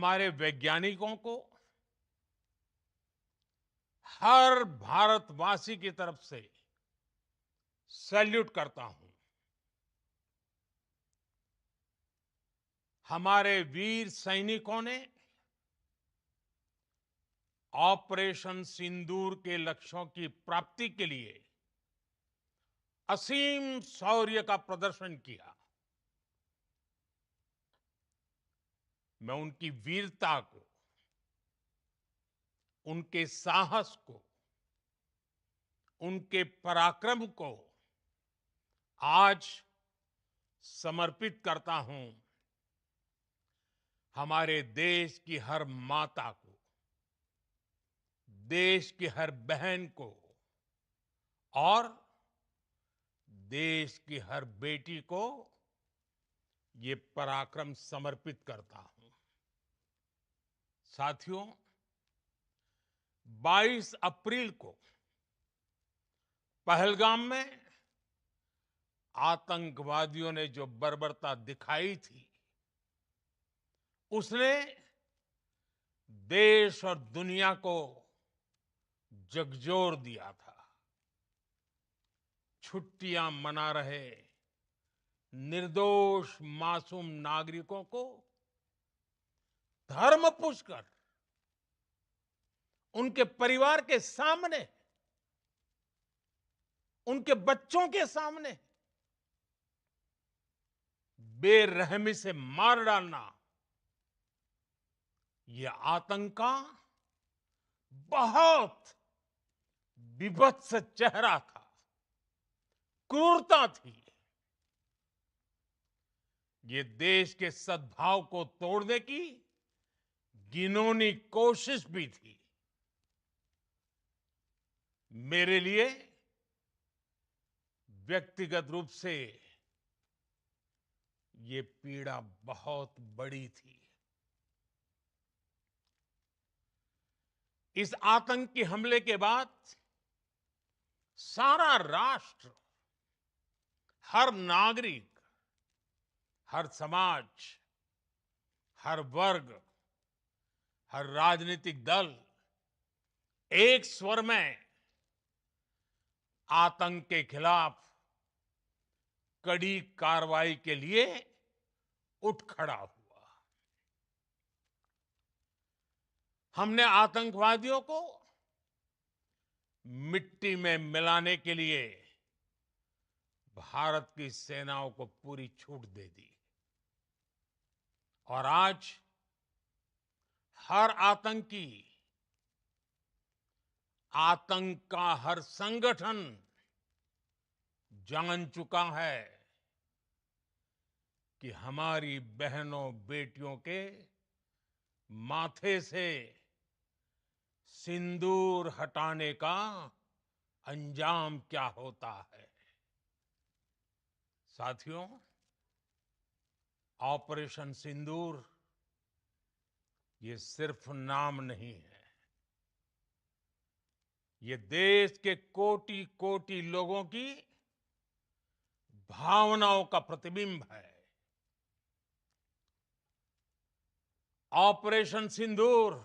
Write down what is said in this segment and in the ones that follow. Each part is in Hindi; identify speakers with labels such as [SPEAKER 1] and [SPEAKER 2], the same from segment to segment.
[SPEAKER 1] हमारे वैज्ञानिकों को हर भारतवासी की तरफ से सैल्यूट करता हूं। हमारे वीर सैनिकों ने ऑपरेशन सिंदूर के लक्ष्यों की प्राप्ति के लिए असीम शौर्य का प्रदर्शन किया। मैं उनकी वीरता को, उनके साहस को, उनके पराक्रम को आज समर्पित करता हूं हमारे देश की हर माता को, देश की हर बहन को और देश की हर बेटी को ये पराक्रम समर्पित करता हूं। साथियों, 22 अप्रैल को पहलगाम में आतंकवादियों ने जो बर्बरता दिखाई थी, उसने देश और दुनिया को झकझोर दिया था। छुट्टियां मना रहे निर्दोष मासूम नागरिकों को धर्म पूछकर उनके परिवार के सामने, उनके बच्चों के सामने बेरहमी से मार डालना, यह आतंक का बहुत विभत्स चेहरा था, क्रूरता थी। ये देश के सद्भाव को तोड़ने की घिनौनी कोशिश भी थी। मेरे लिए व्यक्तिगत रूप से ये पीड़ा बहुत बड़ी थी। इस आतंकी हमले के बाद सारा राष्ट्र, हर नागरिक, हर समाज, हर वर्ग, हर राजनीतिक दल एक स्वर में आतंक के खिलाफ कड़ी कार्रवाई के लिए उठ खड़ा हुआ। हमने आतंकवादियों को मिट्टी में मिलाने के लिए भारत की सेनाओं को पूरी छूट दे दी और आज हर आतंकी, आतंक का हर संगठन जान चुका है कि हमारी बहनों बेटियों के माथे से सिंदूर हटाने का अंजाम क्या होता है। साथियों, ऑपरेशन सिंदूर ये सिर्फ नाम नहीं है, ये देश के कोटि कोटि लोगों की भावनाओं का प्रतिबिंब है। ऑपरेशन सिंदूर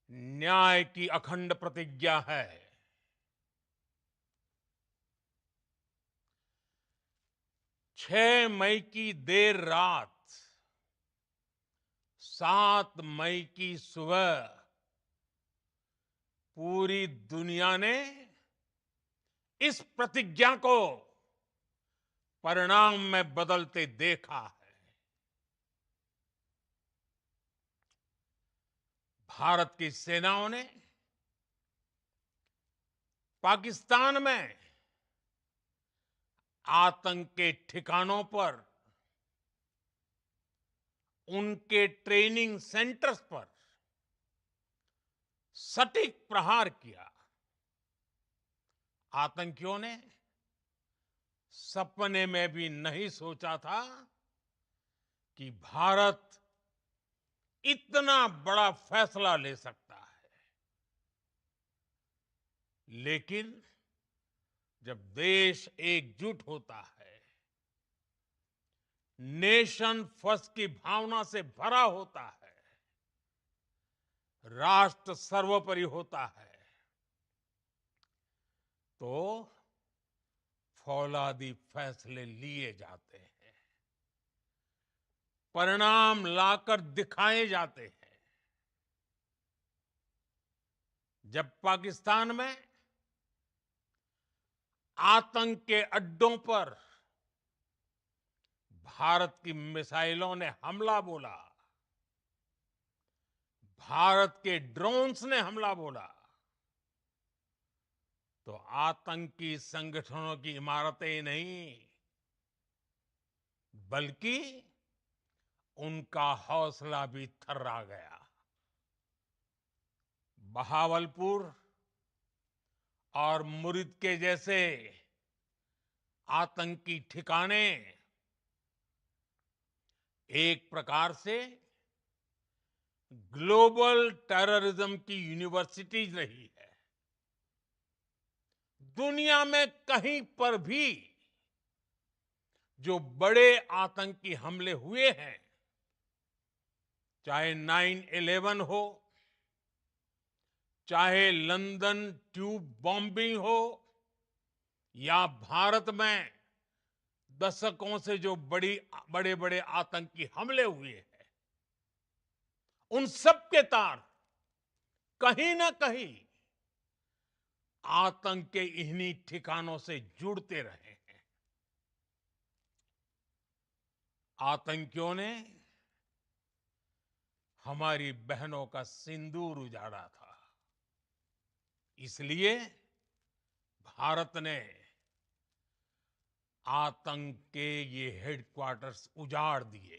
[SPEAKER 1] न्याय की अखंड प्रतिज्ञा है। 6 मई की देर रात, 7 मई की सुबह पूरी दुनिया ने इस प्रतिज्ञा को परिणाम में बदलते देखा है। भारत की सेनाओं ने पाकिस्तान में आतंक के ठिकानों पर, उनके ट्रेनिंग सेंटर्स पर सटीक प्रहार किया। आतंकियों ने सपने में भी नहीं सोचा था कि भारत इतना बड़ा फैसला ले सकता है। लेकिन जब देश एकजुट होता है, नेशन फर्स्ट की भावना से भरा होता है, राष्ट्र सर्वोपरि होता है, तो फौलादी फैसले लिए जाते हैं, परिणाम लाकर दिखाए जाते हैं। जब पाकिस्तान में आतंक के अड्डों पर भारत की मिसाइलों ने हमला बोला, भारत के ड्रोन्स ने हमला बोला, तो आतंकी संगठनों की इमारतें नहीं, बल्कि उनका हौसला भी थर्रा गया। बहावलपुर और मुरिद के जैसे आतंकी ठिकाने एक प्रकार से ग्लोबल टेररिज्म की यूनिवर्सिटीज रही है। दुनिया में कहीं पर भी जो बड़े आतंकी हमले हुए हैं, चाहे 9/11 हो, चाहे लंदन ट्यूब बॉम्बिंग हो, या भारत में दशकों से जो बड़े बड़े आतंकी हमले हुए हैं, उन सब के तार कहीं ना कहीं आतंक के इन्हीं ठिकानों से जुड़ते रहे हैं। आतंकियों ने हमारी बहनों का सिंदूर उजाड़ा था, इसलिए भारत ने आतंक के ये हेडक्वार्टर्स उजाड़ दिए।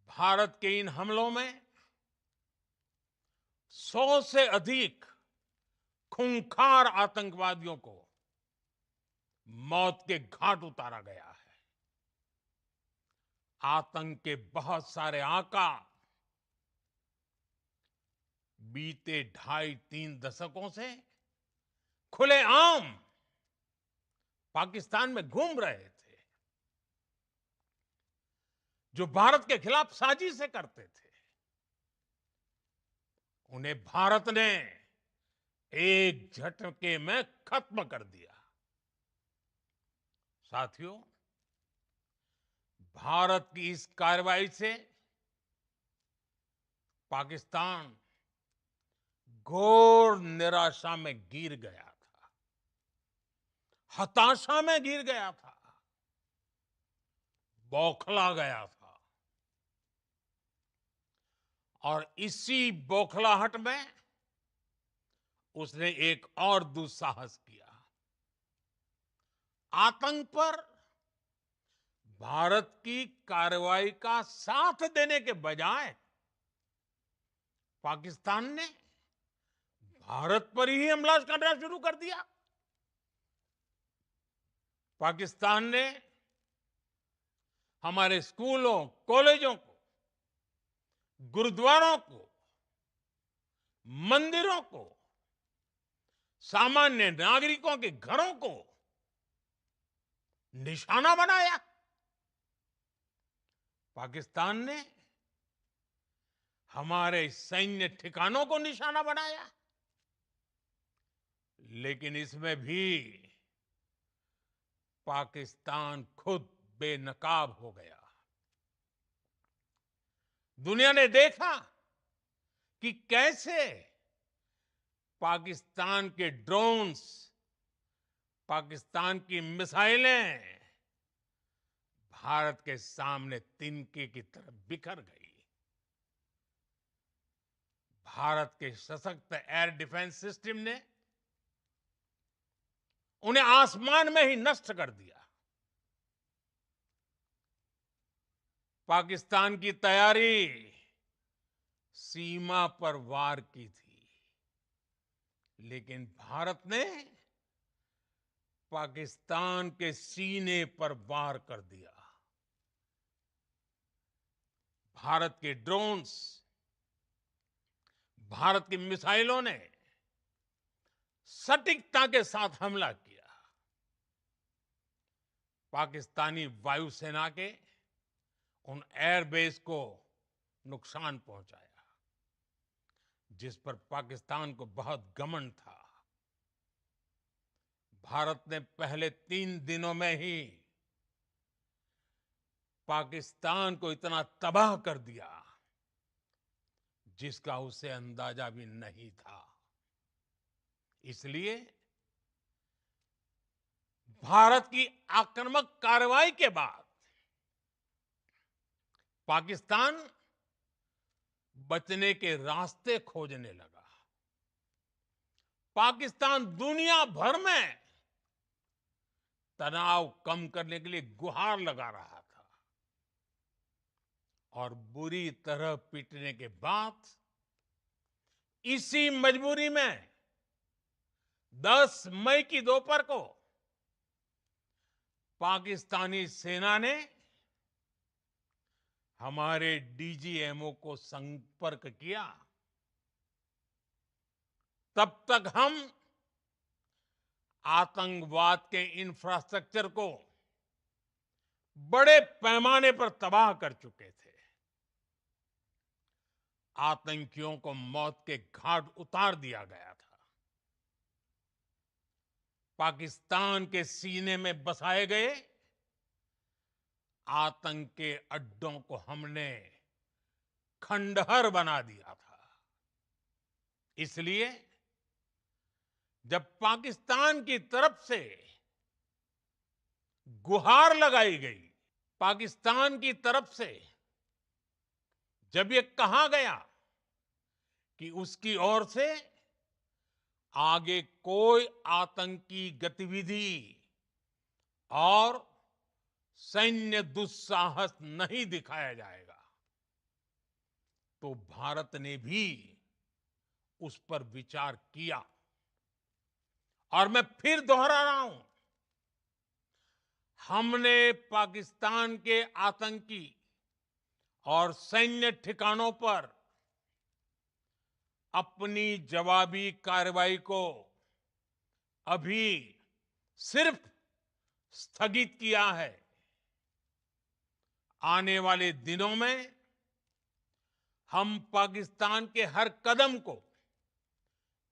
[SPEAKER 1] भारत के इन हमलों में 100 से अधिक खूंखार आतंकवादियों को मौत के घाट उतारा गया है। आतंक के बहुत सारे आका बीते 2.5-3 दशकों से खुलेआम पाकिस्तान में घूम रहे थे, जो भारत के खिलाफ साजिशें करते थे। उन्हें भारत ने एक झटके में खत्म कर दिया। साथियों, भारत की इस कार्रवाई से पाकिस्तान घोर निराशा में गिर गया था, हताशा में गिर गया था, बौखला गया था। और इसी बौखलाहट में उसने एक और दुस्साहस किया। आतंक पर भारत की कार्रवाई का साथ देने के बजाय पाकिस्तान ने भारत पर ही हमला करना शुरू कर दिया। पाकिस्तान ने हमारे स्कूलों, कॉलेजों को, गुरुद्वारों को, मंदिरों को, सामान्य नागरिकों के घरों को निशाना बनाया। पाकिस्तान ने हमारे सैन्य ठिकानों को निशाना बनाया। लेकिन इसमें भी पाकिस्तान खुद बेनकाब हो गया। दुनिया ने देखा कि कैसे पाकिस्तान के ड्रोन्स, पाकिस्तान की मिसाइलें भारत के सामने तिनके की तरह बिखर गई। भारत के सशक्त एयर डिफेंस सिस्टम ने उन्हें आसमान में ही नष्ट कर दिया। पाकिस्तान की तैयारी सीमा पर वार की थी, लेकिन भारत ने पाकिस्तान के सीने पर वार कर दिया। भारत के ड्रोन्स, भारत की मिसाइलों ने सटीकता के साथ हमला किया। पाकिस्तानी वायुसेना के उन एयरबेस को नुकसान पहुंचाया, जिस पर पाकिस्तान को बहुत घमंड था। भारत ने पहले 3 दिनों में ही पाकिस्तान को इतना तबाह कर दिया जिसका उसे अंदाजा भी नहीं था। इसलिए भारत की आक्रामक कार्रवाई के बाद पाकिस्तान बचने के रास्ते खोजने लगा। पाकिस्तान दुनिया भर में तनाव कम करने के लिए गुहार लगा रहा था और बुरी तरह पीटने के बाद इसी मजबूरी में 10 मई की दोपहर को पाकिस्तानी सेना ने हमारे डीजीएमओ को संपर्क किया। तब तक हम आतंकवाद के इंफ्रास्ट्रक्चर को बड़े पैमाने पर तबाह कर चुके थे। आतंकियों को मौत के घाट उतार दिया गया था। पाकिस्तान के सीने में बसाए गए आतंक के अड्डों को हमने खंडहर बना दिया था। इसलिए जब पाकिस्तान की तरफ से गुहार लगाई गई, पाकिस्तान की तरफ से जब ये कहा गया कि उसकी ओर से आगे कोई आतंकी गतिविधि और सैन्य दुस्साहस नहीं दिखाया जाएगा, तो भारत ने भी उस पर विचार किया। और मैं फिर दोहरा रहा हूं, हमने पाकिस्तान के आतंकी और सैन्य ठिकानों पर अपनी जवाबी कार्रवाई को अभी सिर्फ स्थगित किया है। आने वाले दिनों में हम पाकिस्तान के हर कदम को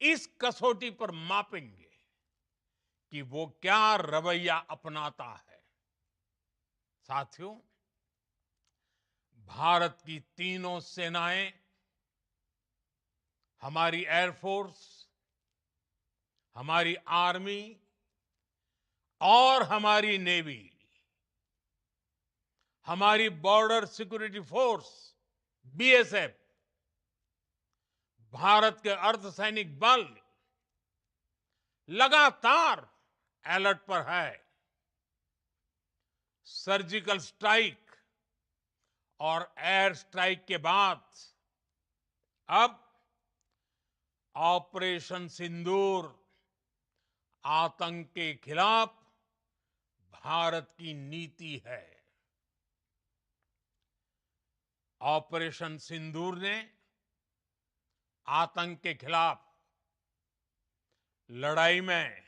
[SPEAKER 1] इस कसौटी पर मापेंगे कि वो क्या रवैया अपनाता है। साथियों, भारत की तीनों सेनाएं, हमारी एयरफोर्स, हमारी आर्मी और हमारी नेवी, हमारी border security force BSF, Bharat के अर्धसैनिक बल लगातार अलर्ट पर है। सर्जिकल स्ट्राइक और एयर स्ट्राइक के बाद अब ऑपरेशन सिंदूर आतंक के खिलाफ भारत की नीति है। ऑपरेशन सिंदूर ने आतंक के खिलाफ लड़ाई में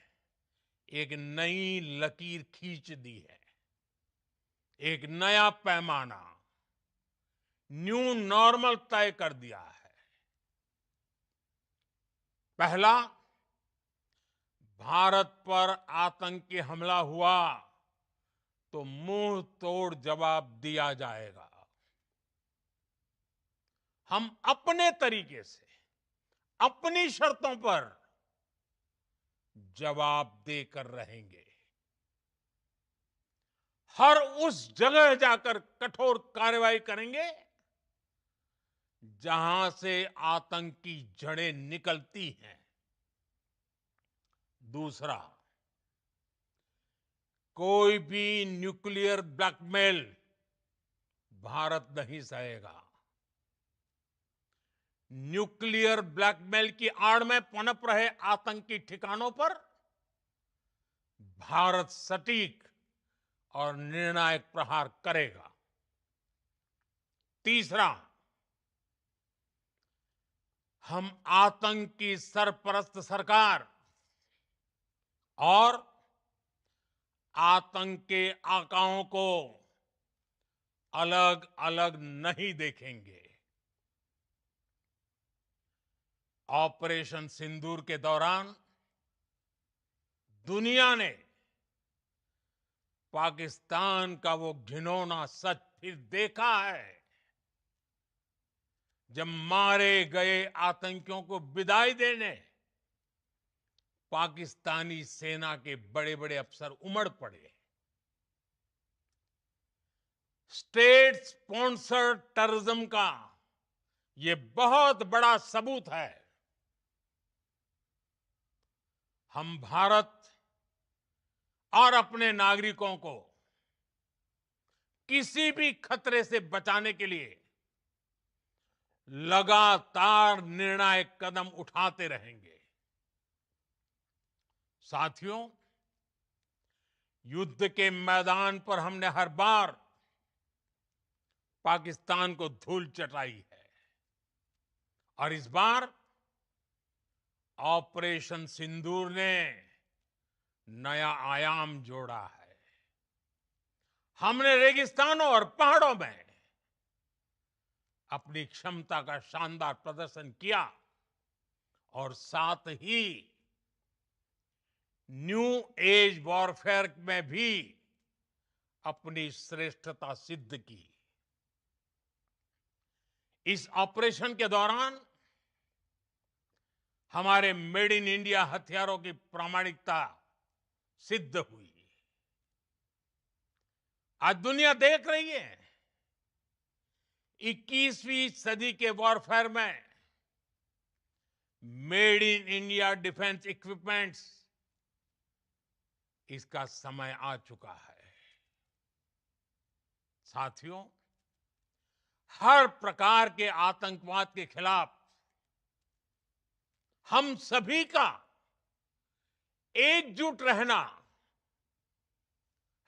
[SPEAKER 1] एक नई लकीर खींच दी है। एक नया पैमाना, न्यू नॉर्मल तय कर दिया है। पहला, भारत पर आतंकी हमला हुआ तो मुंह तोड़ जवाब दिया जाएगा। हम अपने तरीके से, अपनी शर्तों पर जवाब देकर रहेंगे। हर उस जगह जाकर कठोर कार्रवाई करेंगे जहां से आतंक की जड़ें निकलती हैं। दूसरा, कोई भी न्यूक्लियर ब्लैकमेल भारत नहीं सहेगा। न्यूक्लियर ब्लैकमेल की आड़ में पनप रहे आतंकी ठिकानों पर भारत सटीक और निर्णायक प्रहार करेगा। तीसरा, हम आतंक की सरपरस्त सरकार और आतंक के आकाओं को अलग अलग नहीं देखेंगे। ऑपरेशन सिंदूर के दौरान दुनिया ने पाकिस्तान का वो घिनौना सच फिर देखा है, जब मारे गए आतंकियों को विदाई देने पाकिस्तानी सेना के बड़े बड़े अफसर उमड़ पड़े। स्टेट स्पॉन्सर्ड टेररिज्म का ये बहुत बड़ा सबूत है। हम भारत और अपने नागरिकों को किसी भी खतरे से बचाने के लिए लगातार निर्णायक कदम उठाते रहेंगे। साथियों, युद्ध के मैदान पर हमने हर बार पाकिस्तान को धूल चटाई है और इस बार ऑपरेशन सिंदूर ने नया आयाम जोड़ा है। हमने रेगिस्तानों और पहाड़ों में अपनी क्षमता का शानदार प्रदर्शन किया और साथ ही न्यू एज वॉरफेयर में भी अपनी श्रेष्ठता सिद्ध की। इस ऑपरेशन के दौरान हमारे मेड इन इंडिया हथियारों की प्रामाणिकता सिद्ध हुई। आज दुनिया देख रही है 21वीं सदी के वॉरफेयर में made in India defence equipments, इसका समय आ चुका है। साथियों, हर प्रकार के आतंकवाद के खिलाफ हम सभी का एकजुट रहना,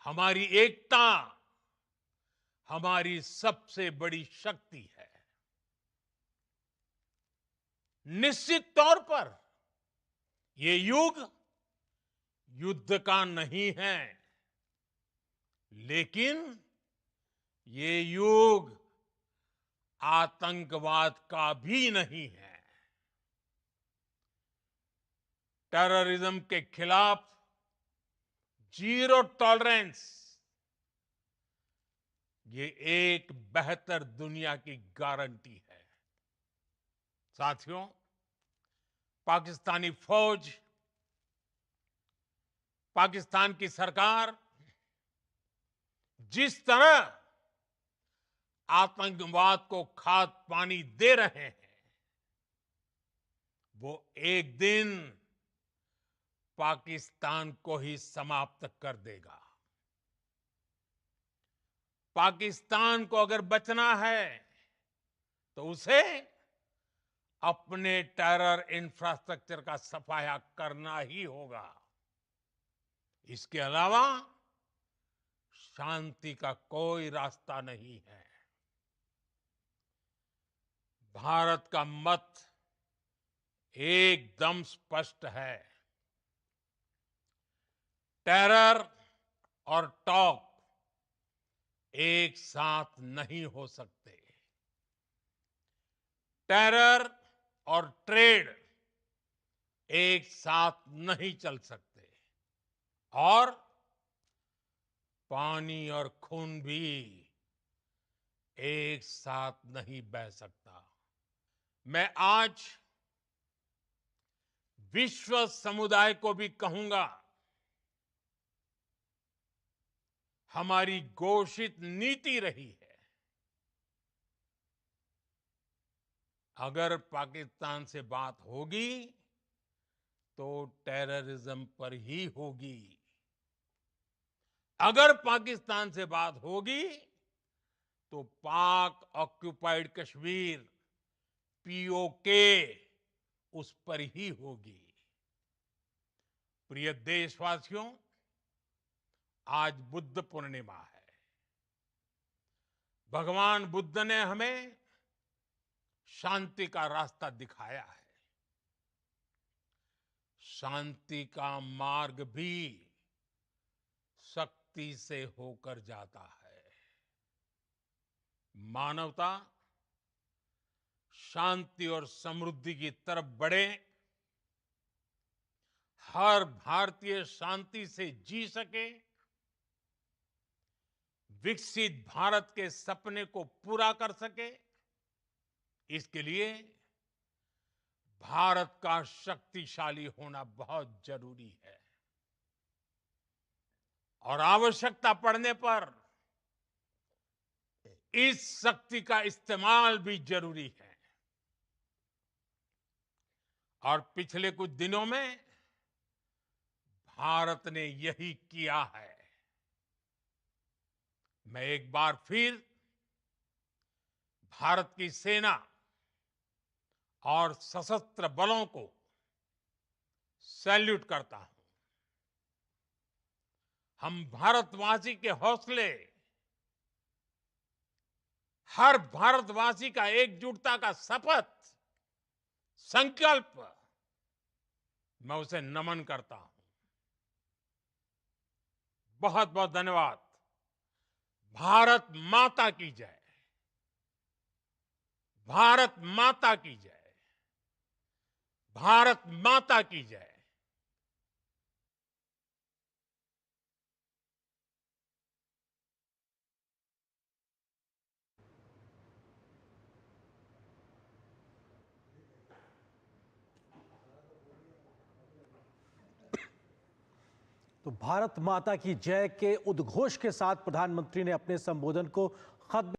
[SPEAKER 1] हमारी एकता हमारी सबसे बड़ी शक्ति है। निश्चित तौर पर ये युग युद्ध का नहीं है, लेकिन ये युग आतंकवाद का भी नहीं है। टेररिज्म के खिलाफ जीरो टॉलरेंस, ये एक बेहतर दुनिया की गारंटी है। साथियों, पाकिस्तानी फौज, पाकिस्तान की सरकार जिस तरह आतंकवाद को खाद पानी दे रहे हैं, वो एक दिन पाकिस्तान को ही समाप्त कर देगा। पाकिस्तान को अगर बचना है तो उसे अपने टेरर इंफ्रास्ट्रक्चर का सफाया करना ही होगा। इसके अलावा शांति का कोई रास्ता नहीं है। भारत का मत एकदम स्पष्ट है। टेरर और टॉक एक साथ नहीं हो सकते। टेरर और ट्रेड एक साथ नहीं चल सकते और पानी और खून भी एक साथ नहीं बह सकता। मैं आज विश्व समुदाय को भी कहूंगा, हमारी घोषित नीति रही है, अगर पाकिस्तान से बात होगी तो टेररिज्म पर ही होगी। अगर पाकिस्तान से बात होगी तो पाक ऑक्युपाइड कश्मीर, पीओके, उस पर ही होगी। प्रिय देशवासियों, आज बुद्ध पूर्णिमा है। भगवान बुद्ध ने हमें शांति का रास्ता दिखाया है। शांति का मार्ग भी शक्ति से होकर जाता है। मानवता शांति और समृद्धि की तरफ बढ़े, हर भारतीय शांति से जी सके, विकसित भारत के सपने को पूरा कर सके, इसके लिए भारत का शक्तिशाली होना बहुत जरूरी है। और आवश्यकता पड़ने पर इस शक्ति का इस्तेमाल भी जरूरी है। और पिछले कुछ दिनों में भारत ने यही किया है। मैं एक बार फिर भारत की सेना और सशस्त्र बलों को सैल्यूट करता हूं। हम भारतवासी के हौसले, हर भारतवासी का एकजुटता का शपथ, संकल्प, मैं उसे नमन करता हूं। बहुत बहुत धन्यवाद। भारत माता की जय। भारत माता की जय। भारत माता की जय।
[SPEAKER 2] तो भारत माता की जय के उद्घोष के साथ प्रधानमंत्री ने अपने संबोधन को खत्म